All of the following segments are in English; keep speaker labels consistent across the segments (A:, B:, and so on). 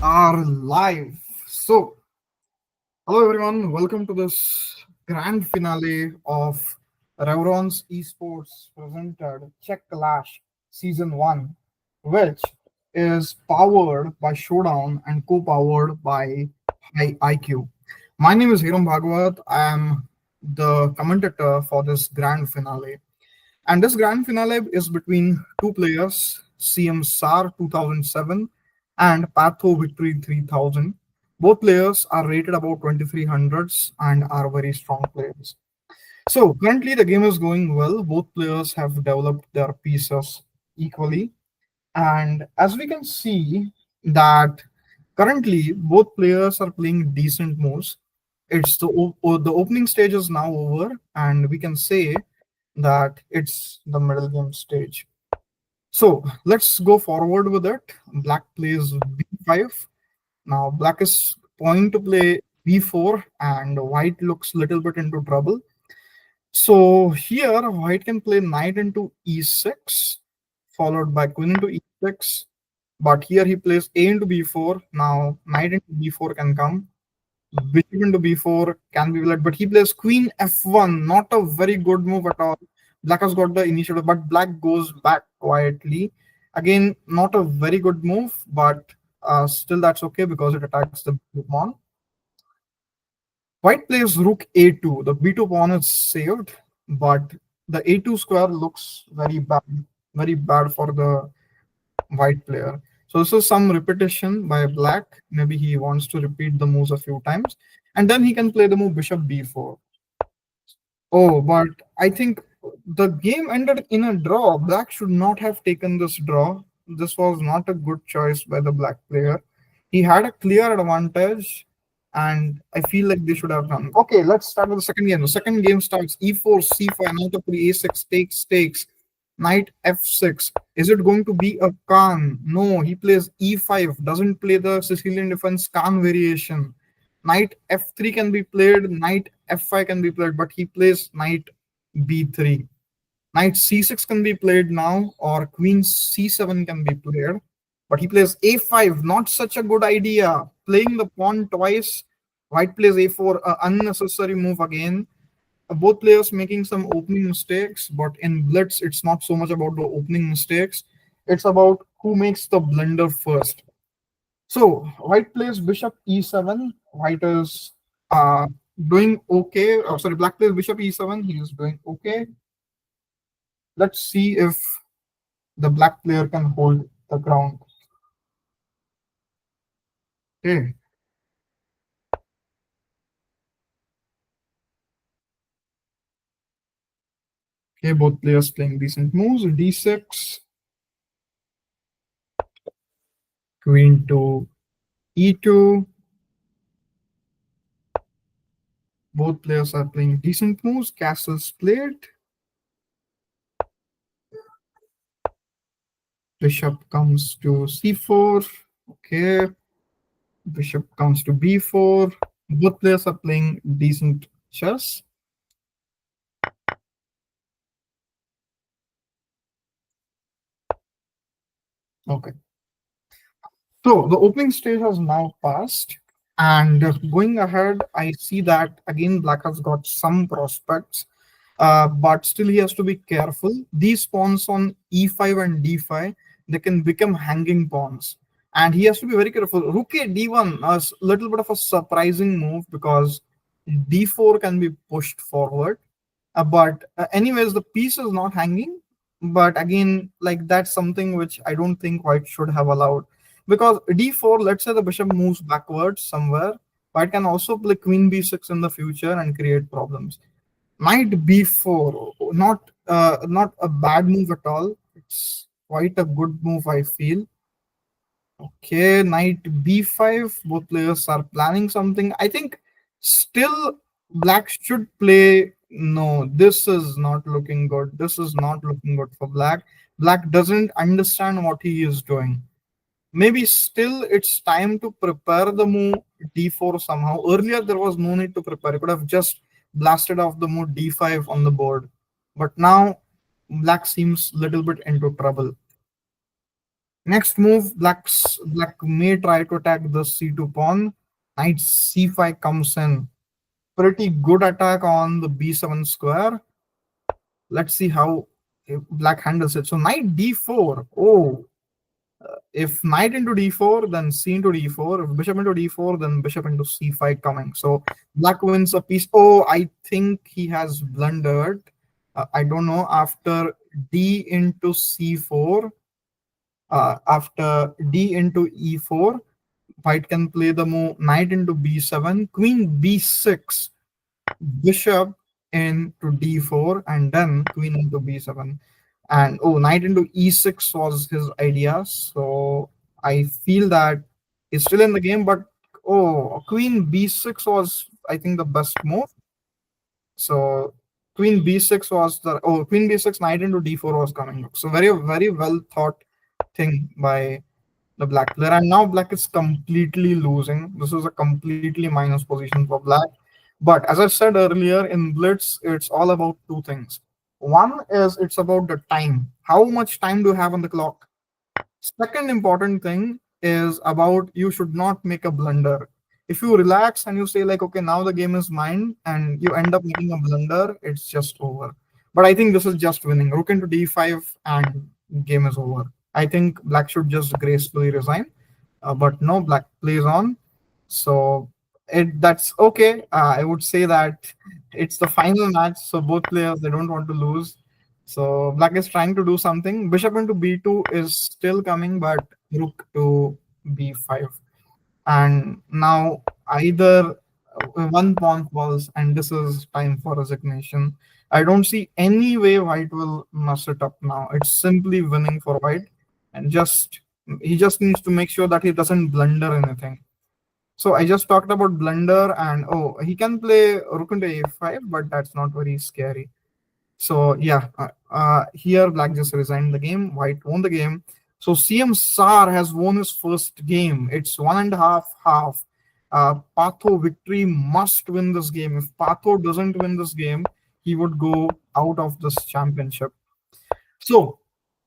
A: Are live. So, hello everyone, welcome to this grand finale of Revron's Esports presented Checklash Season 1, which is powered by Showdown and co-powered by High IQ. My name is Hiram Bhagwat. I am the commentator for this grand finale. And this grand finale is between two players, CM sar2007 and pathtovictory3000. Both players are rated about 2300s and are very strong players. So currently the game is going well. Both players have developed their pieces equally. And as we can see that currently both players are playing decent moves. It's the opening stage is now over, and we can say that it's the middle game stage. So let's go forward with it. Black plays b5. Now black is point to play b4, and white looks little bit into trouble. So here white can play knight into e6, followed by queen into e6. But here he plays a into b4. Now knight into b4 can come. Bishop into b4 can be led, but he plays queen f1. Not a very good move at all. Black has got the initiative, but black goes back quietly. Again, not a very good move, but still that's okay because it attacks the b2 pawn. White plays rook a2. The b2 pawn is saved, but the a2 square looks very bad for the white player. So this is some repetition by black. Maybe he wants to repeat the moves a few times, and then he can play the move bishop b4. Oh, but I think the game ended in a draw. Black should not have taken this draw. This was not a good choice by the black player. He had a clear advantage, and I feel like they should have done. Okay, let's start with the second game. The second game starts e4, c5, knight of 3, a6, takes, knight f6. Is it going to be a Khan? No, he plays e5, doesn't play the Sicilian defense Khan variation. Knight f3 can be played, knight f5 can be played, but he plays knight b3. Knight c6 can be played now, or queen c7 can be played, but he plays a5. Not such a good idea. Playing the pawn twice. White plays a4, unnecessary move again. Both players making some opening mistakes, but in blitz, it's not so much about the opening mistakes. It's about who makes the blunder first. So white plays bishop e7. White is doing okay. Oh, sorry, black plays bishop e7. He is doing okay. Let's see if the black player can hold the ground. Okay. Okay, both players playing decent moves. d6, queen to e2. Both players are playing decent moves. Castles played. Bishop comes to c4. Okay. Bishop comes to b4. Both players are playing decent chess. Okay. So the opening stage has now passed. And going ahead, I see that again, black has got some prospects, but still he has to be careful. These pawns on e5 and d5, they can become hanging pawns. And he has to be very careful. Rook a d1 is a little bit of a surprising move because d4 can be pushed forward. But anyways, the piece is not hanging. But again, like that's something which I don't think white should have allowed. Because d4, let's say the bishop moves backwards somewhere, white can also play queen b6 in the future and create problems. Knight b4, not a bad move at all. It's quite a good move, I feel. Okay, knight b5. Both players are planning something. I think still black should play. No, this is not looking good. This is not looking good for black. Black doesn't understand what he is doing. Maybe still it's time to prepare the move d4 somehow. Earlier, there was no need to prepare. You could have just blasted off the move d5 on the board. But now, black seems little bit into trouble. Next move, black may try to attack the c2 pawn. Knight c5 comes in. Pretty good attack on the b7 square. Let's see how black handles it. So knight d4. Oh, if knight into d4, then c into d4. If bishop into d4, then bishop into c5 coming. So black wins a piece. Oh, I think he has blundered. I don't know. After d into c4, after d into e4, white can play the move knight into b7, queen b6, bishop into d4, and then queen into b7. And oh, knight into e6 was his idea. So I feel that he's still in the game, but oh, queen b6 was, I think, the best move. So queen b6 was the queen b6, knight into d4 was coming up. So very well thought thing by the black player. And now black is completely losing. This is a completely minus position for black. But as I said earlier, in blitz, it's all about two things. One is it's about the time. How much time do you have on the clock? Second important thing is about you should not make a blunder. If you relax and you say like, okay, now the game is mine, and you end up making a blunder, it's just over. But I think this is just winning. Rook into d5 and game is over. I think black should just gracefully resign, but no, black plays on. So that's okay. I would say that it's the final match, so both players they don't want to lose. So black is trying to do something. Bishop into b2 is still coming, but rook to b5. And now either one pawn falls, and this is time for resignation. I don't see any way white will mess it up now. It's simply winning for white, and just he just needs to make sure that he doesn't blunder anything. So I just talked about blunder, and oh, he can play rook into a5, but that's not very scary. So yeah, here black just resigned the game. White won the game. So CM Sar has won his first game. It's 1.5-half. Patho victory must win this game. If Patho doesn't win this game, he would go out of this championship. So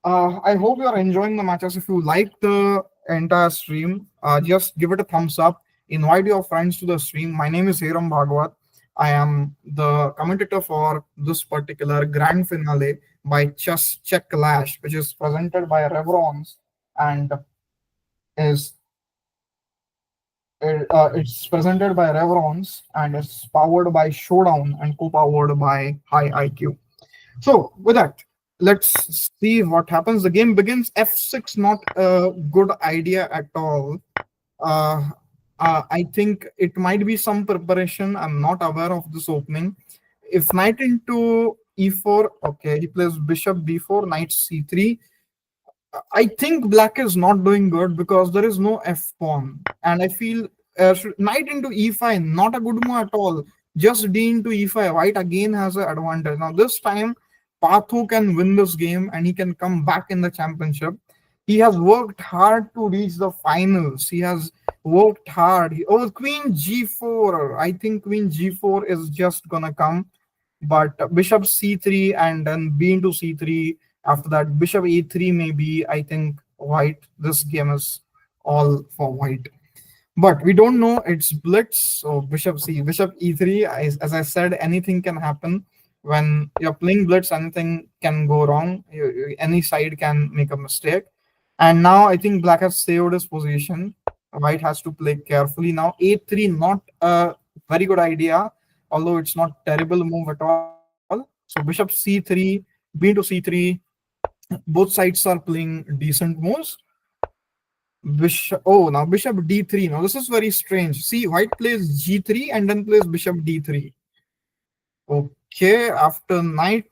A: I hope you are enjoying the matches. If you like the entire stream, just give it a thumbs up. Invite your friends to the stream. My name is Hiram Bhagwat. I am the commentator for this particular grand finale by Checklash, which is presented by Revrons and is it's presented by Revrons and is powered by Showdown and co-powered by High IQ. So with that, let's see what happens. The game begins. F6, not a good idea at all. Uh, I think it might be some preparation. I'm not aware of this opening. If knight into e4, okay, he plays bishop b4, knight c3. I think black is not doing good because there is no f pawn, and I feel knight into e5 not a good move at all. Just d into e5. White again has an advantage. Now this time, Pathu can win this game and he can come back in the championship. He has worked hard to reach the finals. He has worked hard. Oh, queen g4. I think queen g4 is just gonna come, but bishop c3 and then b into c3. After that, bishop e3 maybe. I think white. This game is all for white. But we don't know. It's blitz. So bishop e3. As I said, anything can happen when you're playing blitz. Anything can go wrong. Any side can make a mistake. And now I think black has saved his position. White has to play carefully now. A3 not a very good idea, although it's not terrible move at all. So bishop c3, b into c3. Both sides are playing decent moves. Bishop. Oh, now bishop d3. Now this is very strange. See, white plays g3 and then plays bishop d3. Okay, after knight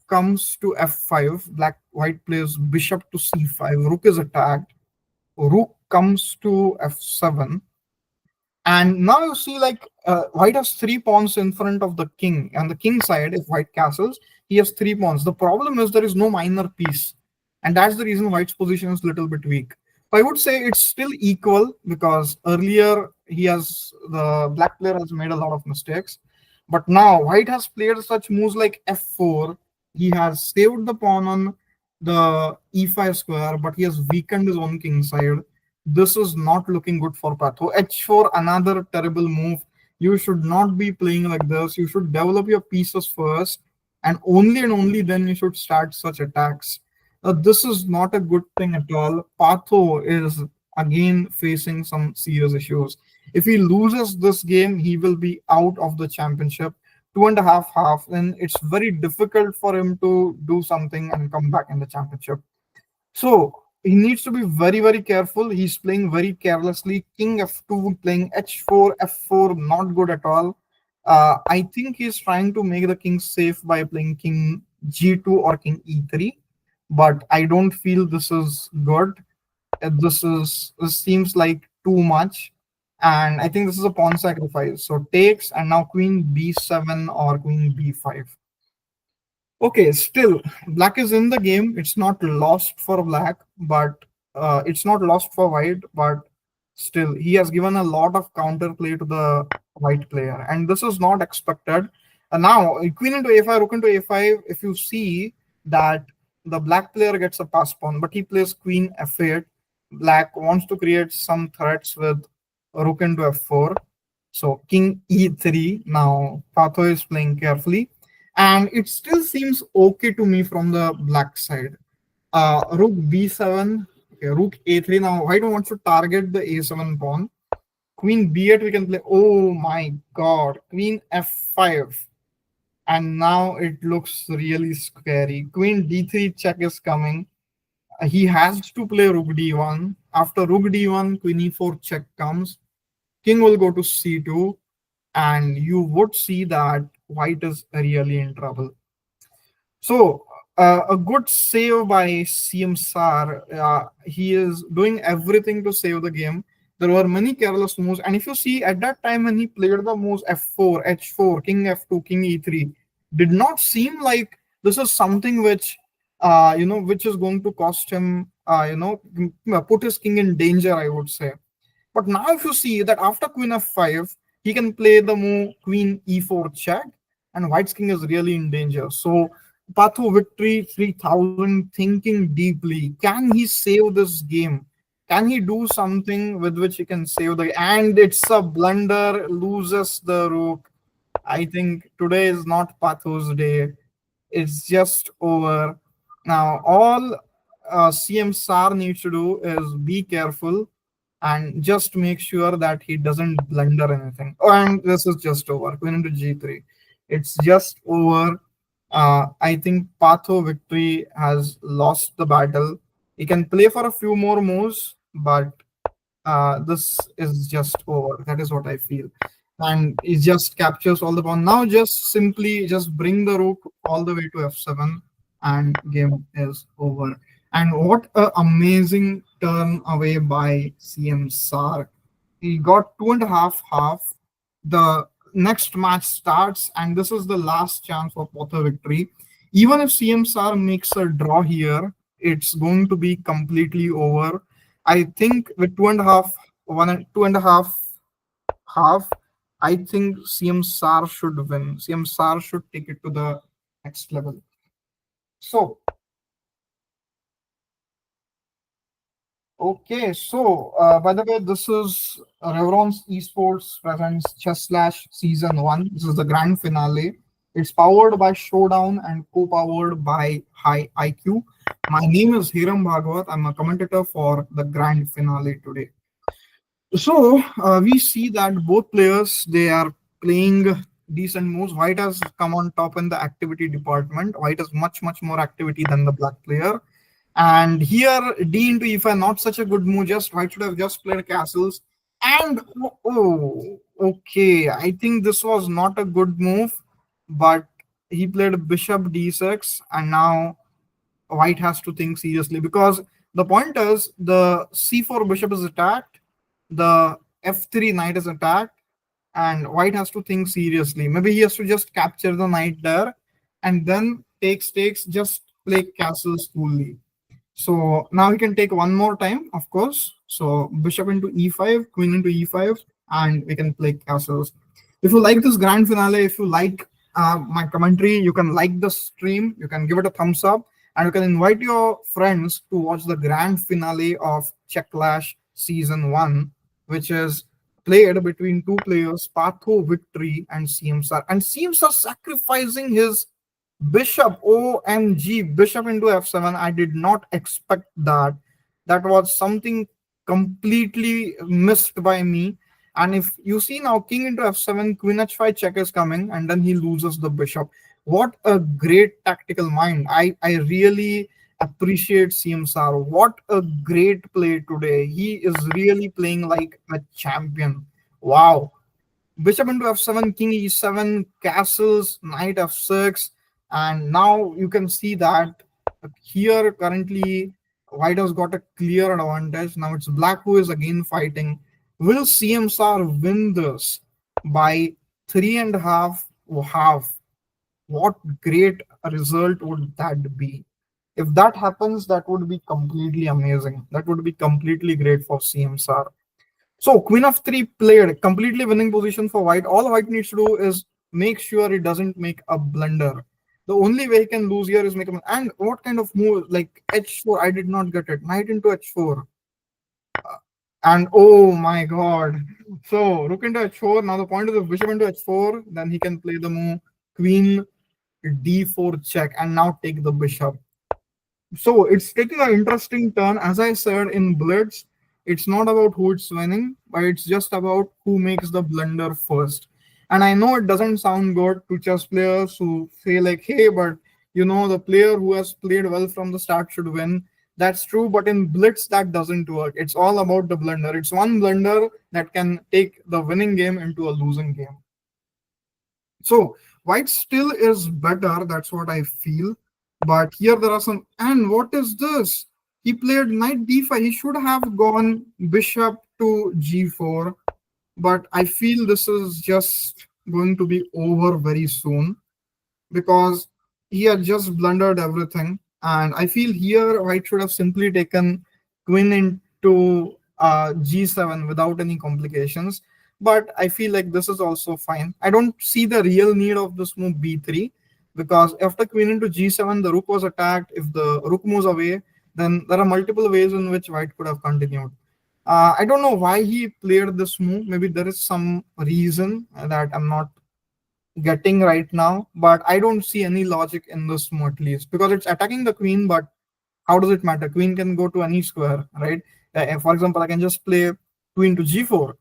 A: comes to f5, white plays bishop to c5. Rook is attacked. Rook comes to f7. And now you see like white has 3 pawns in front of the king. And the king side, if white castles, he has 3 pawns. The problem is there is no minor piece. And that's the reason white's position is a little bit weak. I would say it's still equal because earlier the black player has made a lot of mistakes. But now white has played such moves like f4. He has saved the pawn on the e5 square, but he has weakened his own king side. This is not looking good for Patho. H4, another terrible move. You should not be playing like this. You should develop your pieces first, and only then you should start such attacks. This is not a good thing at all. Patho is again facing some serious issues. If he loses this game, he will be out of the championship. Two and a half, then it's very difficult for him to do something and come back in the championship. So he needs to be very, very careful. He's playing very carelessly. King f2, playing h4, f4, not good at all. I think he's trying to make the king safe by playing king g2 or king e3, but I don't feel this is good. This seems like too much, and I think this is a pawn sacrifice. So takes, and now queen b7 or queen b5. Okay, still, black is in the game. It's not lost for black, but it's not lost for white, but still, he has given a lot of counterplay to the white player, and this is not expected. Now, queen into a5, rook into a5, if you see that the black player gets a pass pawn, but he plays queen f8. Black wants to create some threats with rook into f4. So king e3. Now, Patho is playing carefully, and it still seems okay to me from the black side. Rook b7, okay, rook a3. Now white wants to target the a7 pawn. Queen b8 we can play. Oh my god, queen f5, and now it looks really scary. Queen d3 check is coming. He has to play rook d1. After rook d1, queen e4 check comes. King will go to c2, and you would see that white is really in trouble. So a good save by CM Sar. He is doing everything to save the game. There were many careless moves, and if you see at that time when he played the moves f4, h4, king f2, king e3, did not seem like this is something which which is going to cost him put his king in danger, I would say. But now if you see that after queen f5, he can play the move queen e4 check, and white's king is really in danger. So Patho victory 3000, thinking deeply. Can he save this game? Can he do something with which he can save the, and it's a blunder, loses the rook. I think today is not Patho's day. It's just over. Now, all CM SAR needs to do is be careful and just make sure that he doesn't blunder anything. Oh, and this is just over. Queen into g3. It's just over. I think Patho victory has lost the battle. He can play for a few more moves, but this is just over. That is what I feel. And it just captures all the pawn. Now just simply just bring the rook all the way to f7, and game is over. And what a amazing turn away by CM Sar. He got two and a half. The next match starts, and this is the last chance for Potter victory. Even if CM Sar makes a draw here, it's going to be completely over. I think with two and a half, I think CM SAR should win. CM SAR should take it to the next level. So, okay. So, by the way, this is Revron's Esports presents Checklash Season 1. This is the grand finale. It's powered by Showdown and co-powered by High IQ. My name is Hiram Bhagwat. I'm a commentator for the grand finale today. So we see that both players, they are playing decent moves. White has come on top in the activity department. White has much more activity than the black player. And here D into e5, not such a good move. Just white should have just played castles. And oh, okay. I think this was not a good move, but he played bishop d6, and now white has to think seriously, because the point is the c4 bishop is attacked, the f3 knight is attacked, and white has to think seriously. Maybe he has to just capture the knight there, and then takes, just play castles coolly. So now he can take one more time, of course. So bishop into e5, queen into e5, and we can play castles. If you like this grand finale, if you like my commentary, you can like the stream, you can give it a thumbs up, And you can invite your friends to watch the grand finale of Checklash Season 1, which is played between two players, Patho Victory and CMSR. And CMSR sacrificing his Bishop, OMG, Bishop into F7. I did not expect that. That was something completely missed by me. And if you see now, King into F7, Queen H5 check is coming, and then he loses the Bishop. What a great tactical mind. I really appreciate CMSR. What a great play today. He is really playing like a champion. Wow. Bishop into f7, king e7, castles, knight f6, and now you can see that here currently white has got a clear advantage. Now it's black who is again fighting. Will CMSR win this by 3.5? Half? What great result would that be? If that happens, that would be completely amazing. That would be completely great for CMSR. So queen of three played, completely winning position for white. All white needs to do is make sure it doesn't make a blunder. The only way he can lose here is make a, and what kind of move like h4? I did not get it. Knight into h4, and oh my god. So rook into h4. Now the point is if bishop into h4, then he can play the move queen d4 check and now take the bishop. So it's taking an interesting turn. As I said in Blitz, it's not about who it's winning, but it's just about who makes the blunder first. And I know it doesn't sound good to chess players who say like, hey, but the player who has played well from the start should win. That's true, but in Blitz that doesn't work. It's all about the blunder. It's one blunder that can take the winning game into a losing game. So white still is better. That's what I feel. But here there are some. And what is this? He played knight d5. He should have gone bishop to g4. But I feel this is just going to be over very soon because he had just blundered everything. And I feel here white should have simply taken queen into g7 without any complications. But I feel like this is also fine. I don't see the real need of this move b3 because after queen into g7, the rook was attacked. If the rook moves away, then there are multiple ways in which white could have continued. I don't know why he played this move. Maybe there is some reason that I'm not getting right now, but I don't see any logic in this move at least because it's attacking the queen. But how does it matter? Queen can go to any square, right? For example, I can just play queen to g4.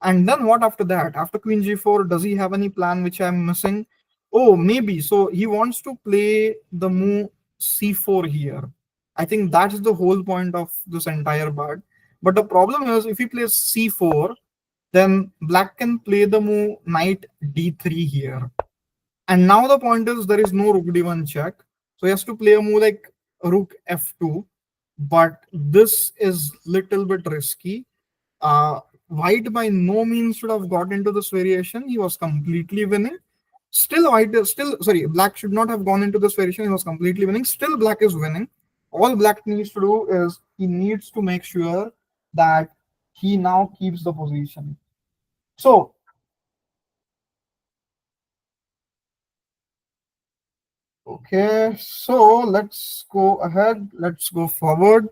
A: And then what after that? After queen g4, does he have any plan which I'm missing? Oh, maybe. So he wants to play the move c4 here. I think that's the whole point of this entire part. But the problem is if he plays c4, then black can play the move knight d3 here. And now the point is there is no rook d1 check. So he has to play a move like rook f2. But this is little bit risky. White by no means should have got into this variation. He was completely winning. Black should not have gone into this variation. He was completely winning. Still, black is winning. All black needs to do is he needs to make sure that he now keeps the position. So okay, so let's go ahead. Let's go forward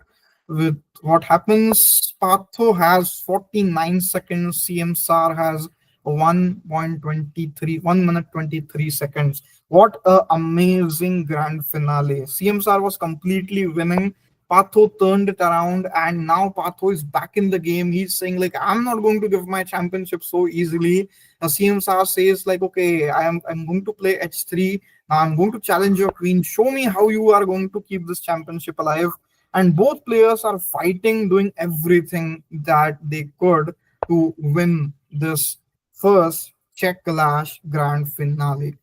A: with what happens. Patho has 49 seconds. CMSAR has 1.23, 1 minute 23 seconds. What a amazing grand finale. CMSAR was completely winning. Patho turned it around, and now Patho is back in the game. He's saying, like, I'm not going to give my championship so easily. CMSAR says, like, okay, I'm going to play h3. Now I'm going to challenge your queen. Show me how you are going to keep this championship alive. And both players are fighting, doing everything that they could to win this first Checklash grand finale.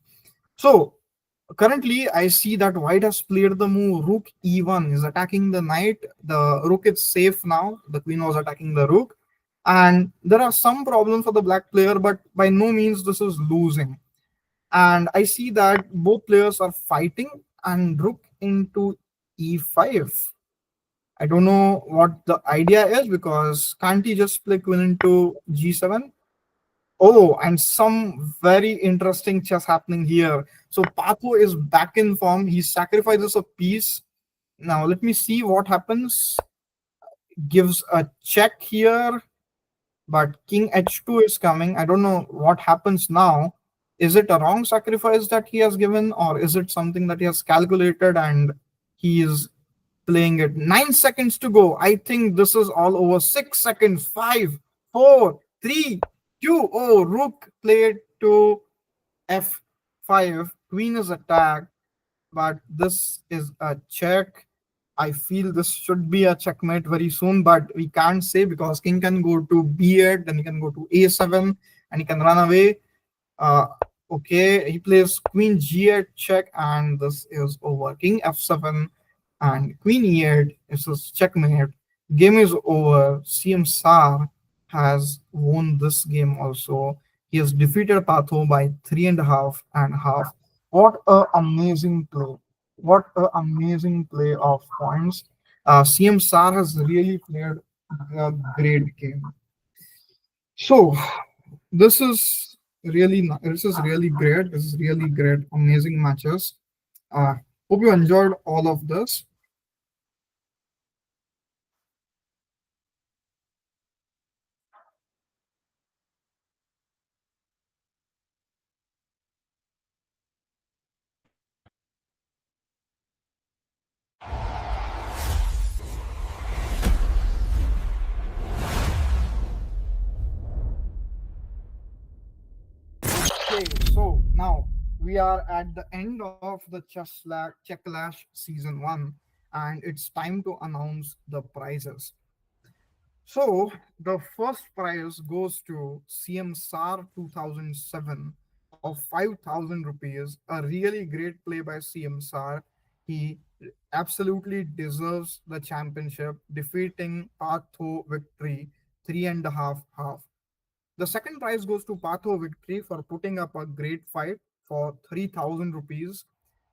A: So currently, I see that white has played the move rook e1 is attacking the knight. The rook is safe now. The queen was attacking the rook. And there are some problems for the black player, but by no means this is losing. And I see that both players are fighting and rook into e5. I don't know what the idea is because can't he just play queen into g7? Oh, and some very interesting chess happening here. So Patho is back in form. He sacrifices a piece Now let me see what happens. Gives a check here, but king h2 is coming. I don't know what happens now. Is it a wrong sacrifice that he has given, or is it something that he has calculated and he is playing it? 9 seconds to go. I think this is all over. 6 seconds. 5, 4, 3, 2. Oh, rook played to f5. Queen is attacked, but this is a check. I feel this should be a checkmate very soon, but we can't say because king can go to b8, then he can go to a7, and he can run away. Uh, okay, he plays queen g8 check, and this is over. King f7 and queen e8. This is checkmate. Game is over. CM Sar has won this game also. He has defeated Patho by 3.5 and 1/2. What a amazing play! What a amazing play of points. CM Sar has really played a great game. So this is really great. This is really great. Amazing matches. Uh, Hope you enjoyed all of this. Okay, so now we are at the end of the Checklash season 1, and it's time to announce the prizes. So the first prize goes to CM SAR 2007 of 5,000 rupees. A really great play by CM SAR. He absolutely deserves the championship, defeating Patho Victory 3.5/2. The second prize goes to Patho Victory for putting up a great fight for 3,000 rupees.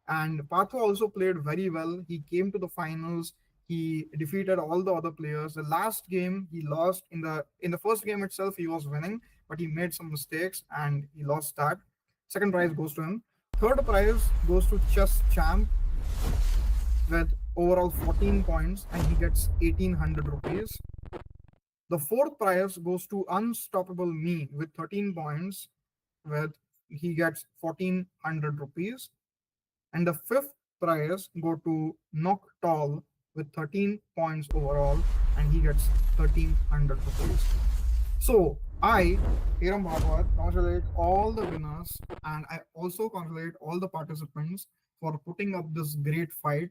A: And Patho also played very well. He came to the finals. He defeated all the other players. The last game he lost. In the first game itself he was winning, but he made some mistakes and he lost that. Second prize goes to him. Third prize goes to Chess Champ with overall 14 points, and he gets 1,800 rupees. The fourth prize goes to Unstoppable Me with 13 points, with he gets 1,400 rupees. And the fifth prize go to Noctol with 13 points overall, and he gets 1,300 rupees. So I, Hiram Bhagwat, congratulate all the winners, and I also congratulate all the participants for putting up this great fight.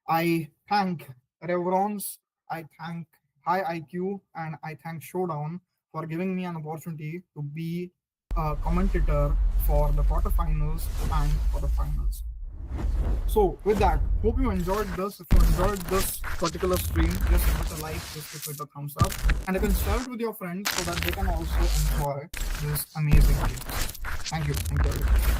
A: I thank Reverons, I thank High IQ, and I thank Showdown for giving me an opportunity to be a commentator for the quarterfinals and for the finals. So with that, hope you enjoyed this. If you enjoyed this particular stream, just give it a like, just give it a thumbs up, and you can share it with your friends so that they can also enjoy this amazing game. Thank you. Thank you.